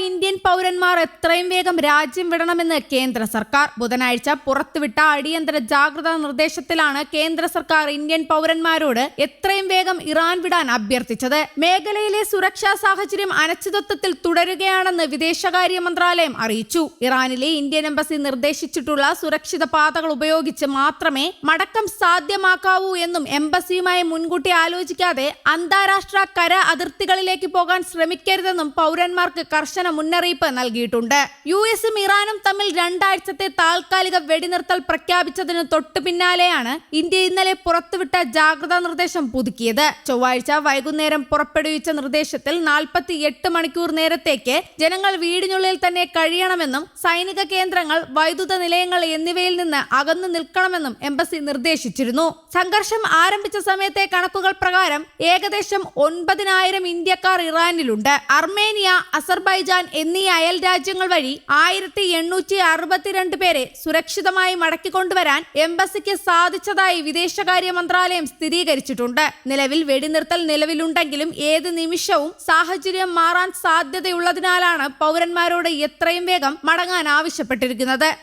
Indian പൗരന്മാർ എത്രയും വേഗം രാജ്യം വിടണമെന്ന് കേന്ദ്ര സർക്കാർ ബുധനാഴ്ച പുറത്തുവിട്ട അടിയന്തര ജാഗ്രതാ നിർദ്ദേശത്തിലാണ് കേന്ദ്ര സർക്കാർ ഇന്ത്യൻ പൗരന്മാരോട് എത്രയും വേഗം ഇറാൻ വിടാൻ അഭ്യർത്ഥിച്ചത്. മേഖലയിലെ സുരക്ഷാ സാഹചര്യം അനിശ്ചിതത്വത്തിൽ തുടരുകയാണെന്ന് വിദേശകാര്യ മന്ത്രാലയം അറിയിച്ചു. ഇറാനിലെ ഇന്ത്യൻ എംബസി നിർദ്ദേശിച്ചിട്ടുള്ള സുരക്ഷിത പാതകൾ ഉപയോഗിച്ച് മാത്രമേ മടക്കം സാധ്യമാക്കാവൂ എന്നും എംബസിയുമായി മുൻകൂട്ടി ആലോചിക്കാതെ അന്താരാഷ്ട്ര കര അതിർത്തികളിലേക്ക് പോകാൻ ശ്രമിക്കരുതെന്നും പൗരന്മാർക്ക് കർശന മുന്നറിയിപ്പ് നൽകിയിട്ടുണ്ട്. യുഎസും ഇറാനും തമ്മിൽ 2 ആഴ്ചത്തെ താൽക്കാലിക വെടിനിർത്തൽ പ്രഖ്യാപിച്ചതിന് തൊട്ടു പിന്നാലെയാണ് ഇന്ത്യ ഇന്നലെ പുറത്തുവിട്ട ജാഗ്രതാ നിർദ്ദേശം പുതുക്കിയത്. ചൊവ്വാഴ്ച വൈകുന്നേരം പുറപ്പെടുവിച്ച നിർദ്ദേശത്തിൽ 48 മണിക്കൂർ നേരത്തേക്ക് ജനങ്ങൾ വീടിനുള്ളിൽ തന്നെ കഴിയണമെന്നും സൈനിക കേന്ദ്രങ്ങൾ, വൈദ്യുത നിലയങ്ങൾ എന്നിവയിൽ നിന്ന് അകന്നു നിൽക്കണമെന്നും എംബസി നിർദ്ദേശിച്ചിരുന്നു. സംഘർഷം ആരംഭിച്ച സമയത്തെ കണക്കുകൾ പ്രകാരം ഏകദേശം 9,000 ഇന്ത്യക്കാർ ഇറാനിലുണ്ട്. അർമേനിയ, അസർബൈജാൻ എന്നീ അയൽ രാജ്യങ്ങൾ വഴി 1862 പേരെ സുരക്ഷിതമായി മടക്കിക്കൊണ്ടുവരാൻ എംബസിക്ക് സാധിച്ചതായി വിദേശകാര്യ മന്ത്രാലയം സ്ഥിരീകരിച്ചിട്ടുണ്ട്. നിലവിൽ വെടിനിർത്തൽ നിലവിലുണ്ടെങ്കിലും ഏത് നിമിഷവും സാഹചര്യം മാറാൻ സാധ്യതയുള്ളതിനാലാണ് പൗരന്മാരോട് എത്രയും വേഗം മടങ്ങാൻ ആവശ്യപ്പെട്ടിരിക്കുന്നത്.